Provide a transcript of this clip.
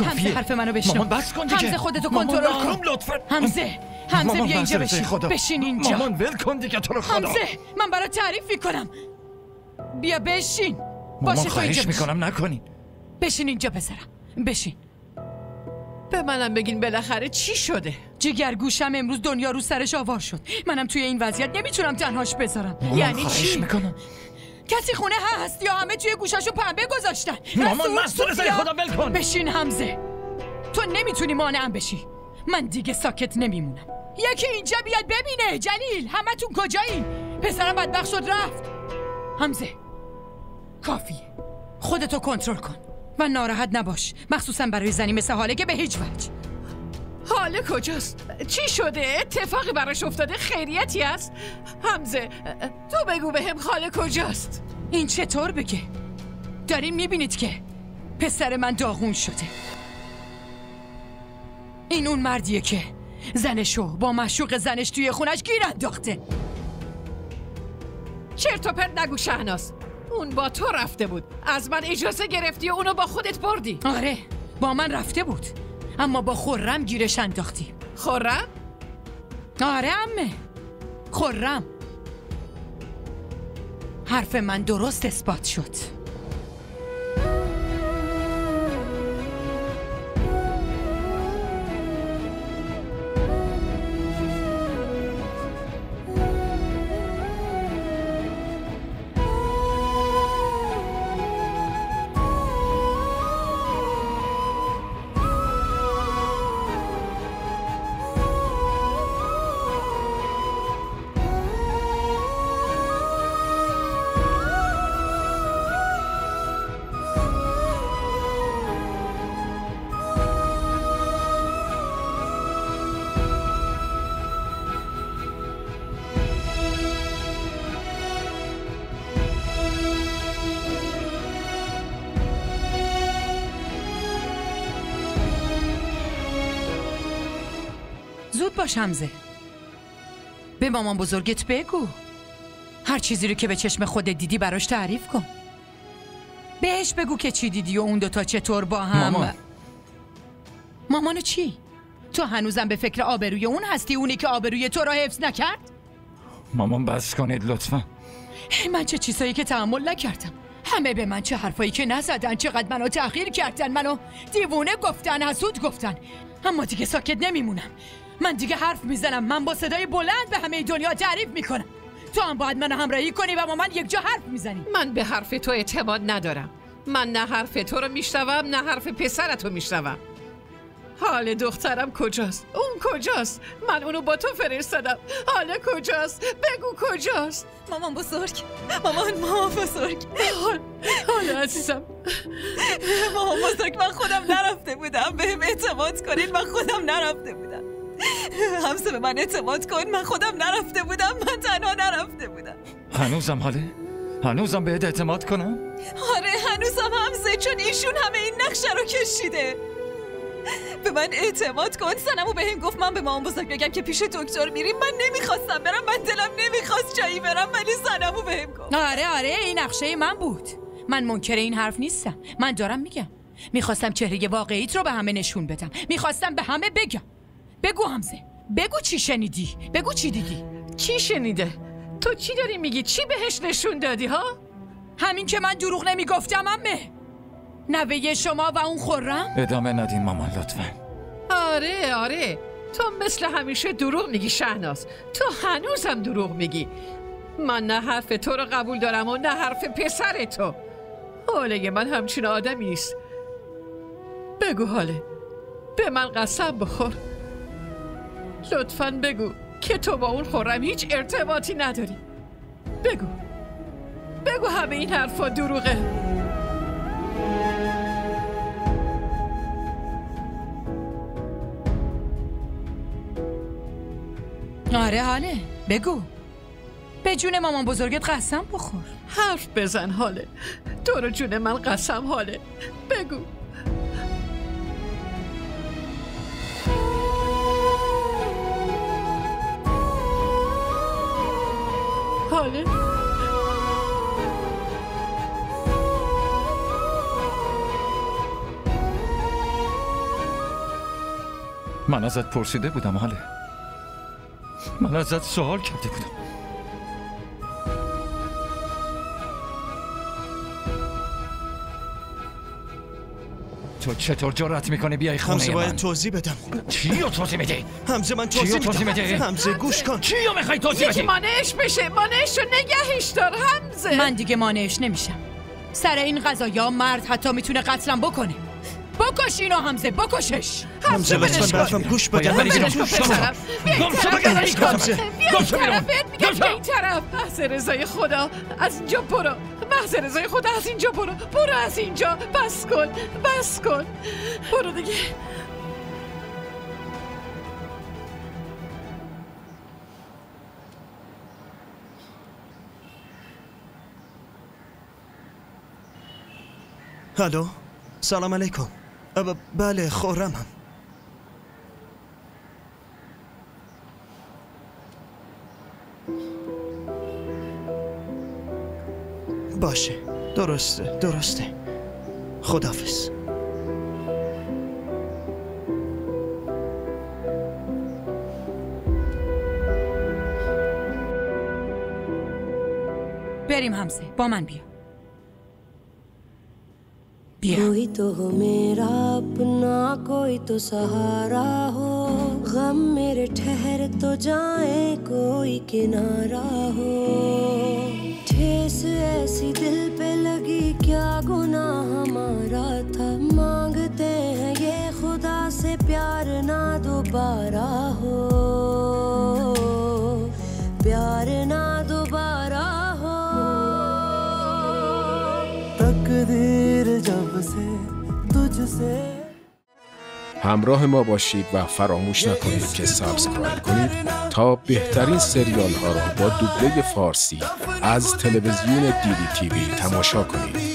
همزه حرف منو بشنو. مامان بس کن دیگه. همزه خودتو کنترل کن. لطفاً. همزه بیا اینجا بشین اینجا. مامان ول کن دیگه تو رو خدا. همزه من برات تعریف میکنم. بیا بشین. مامان خواهش میکنم نکنین. بشین اینجا پسرم بشین. به منم بگین بالاخره چی شده؟ جگرگوشم امروز دنیا رو سرش آوار شد. منم توی این وضعیت نمیتونم تنهاش بذارم. یعنی چی؟ میکنم. کسی خونه هست یا همه توی گوشاشو پنبه گذاشتن؟ مامان مسئول زای خدا ول کن. بشین همزه. تو نمیتونی مانعم بشی. من دیگه ساکت نمیمونم. یکی اینجا بیاد ببینه. جلیل همتون کجایین؟ پسرم بدبخت شد رفت. همزه کافیه. خودتو کنترل کن و ناراحت نباش، مخصوصا برای زنی مثل حاله که به هیچ وجه. حاله کجاست؟ چی شده؟ اتفاقی براش افتاده؟ خیریتی است؟ همزه تو بگو بهم حاله کجاست؟ این چطور بگه؟ دارین میبینید که پسر من داغون شده. این اون مردیه که زنشو با معشوق زنش توی خونش گیر انداخته. چرت و پرت نگو شهناز. اون با تو رفته بود، از من اجازه گرفتی و اونو با خودت بردی. آره با من رفته بود، اما با خرم گیرش انداختی. خرم؟ آره عمه، خرم. حرف من درست اثبات شد. زود باش همزه، به مامان بزرگت بگو. هر چیزی رو که به چشم خودت دیدی براش تعریف کن. بهش بگو که چی دیدی و اون دوتا چطور با هم. مامانو چی؟ تو هنوزم به فکر آبروی اون هستی، اونی که آبروی تو را حفظ نکرد؟ مامان بس کنید لطفا. من چه چیزایی که تحمل نکردم، همه به من چه حرفایی که نزدن، چقدر منو تحقیر کردن، منو دیوونه گفتن، حسود گفتن، اما دیگه ساکت نمیمونم. من دیگه حرف میزنم، من با صدای بلند به همه دنیا تعریف میکنم. تو هم باید منو همراهی کنی و با من یک جا حرف میزنی. من به حرف تو اعتماد ندارم. من نه حرف تو رو میشنوم نه حرف پسرتو میشنوم. حال دخترم کجاست؟ اون کجاست؟ من اونو با تو فرستادم. حال کجاست؟ بگو کجاست؟ مامان بزرگ، مامان بزرگ. حال عزیزم. مامان بزرگ من خودم نرفته بودم، بهم اعتماد کنین، من خودم نرفته بودم. همسه به من اعتماد کن، من خودم نرفته بودم، من تنها نرفته بودم. هنوزم حاله؟ هنوزم بهت اعتماد کنم؟ آره هنوزم همسه، چون ایشون همه این نقشه رو کشیده. به من اعتماد کن. زنمو بهم گفت من به مامان بزرگ بگم که پیش دکتر میریم. من نمیخواستم برم، من دلم نمیخواست جایی برم، ولی زنمو بهم گفت. آره این نقشه من بود. من منکر این حرف نیستم. من دارم میگم میخواستم چهره واقعیت رو به همه نشون بدم، میخواستم به همه بگم. بگو همزه، بگو چی شنیدی، بگو چی دیدی. چی شنیده؟ تو چی داری میگی؟ چی بهش نشون دادی ها؟ همین که من دروغ نمیگفتم عمه. نوه شما و اون خرم. ادامه ندین مامان لطفا. آره تو مثل همیشه دروغ میگی شهناز. تو هنوزم دروغ میگی. من نه حرف تو رو قبول دارم و نه حرف پسر تو. حاله من همچین آدمی نیست. بگو حاله، به من قسم بخور، لطفاً بگو که تو با اون خرم هیچ ارتباطی نداری. بگو همه این حرفا دروغه. آره حاله، بگو. به جون مامان بزرگت قسم بخور. حرف بزن حاله، تو رو جون من قسم حاله. بگو. حاله من ازت پرسیده بودم حاله. من ازت سوال کرده بودم. تو چطور جرأت میکنی بیای خونه حمزه من؟ باید توضیح بدم. چی رو توضیح میدی؟ حمزه من توضیح میدم. حمزه گوش کن. چی رو میخوای توضیح بدی؟ یکی مانعش بشه. مانعش رو نگهش دار حمزه. من دیگه مانعش نمیشم. سر این قضایا مرد حتی میتونه قتلم بکنه. بکش اینو حمزه، بکشش. حمزه لطفاً به حرفم گوش بده. بیا این طرف. محض رضای خدا از اینجا برو. محض رضای خدا از اینجا برو. برو از اینجا. بس کن. بس کن. برو دیگه. الو سلام علیکم. بله خورمم. باشه درسته خداحافظ. بریم حمزه، با من بیا. कोई तो हो मेरा अपना, कोई तो सहारा हो, गम मेरे ठहर तो जाए कोई किनारा हो। ठेस ऐसी दिल पे लगी क्या गुनाह हमारा था, मांगते हैं ये खुदा से प्यार ना दोबारा हो, प्यार ना दोबारा हो। تقدیر جب سے تجھ سے. همراه ما باشید و فراموش نکنید که سابسکرایب کنید تا بهترین سریال ها را با دوبله فارسی از تلویزیون دیدی تیوی تماشا کنید.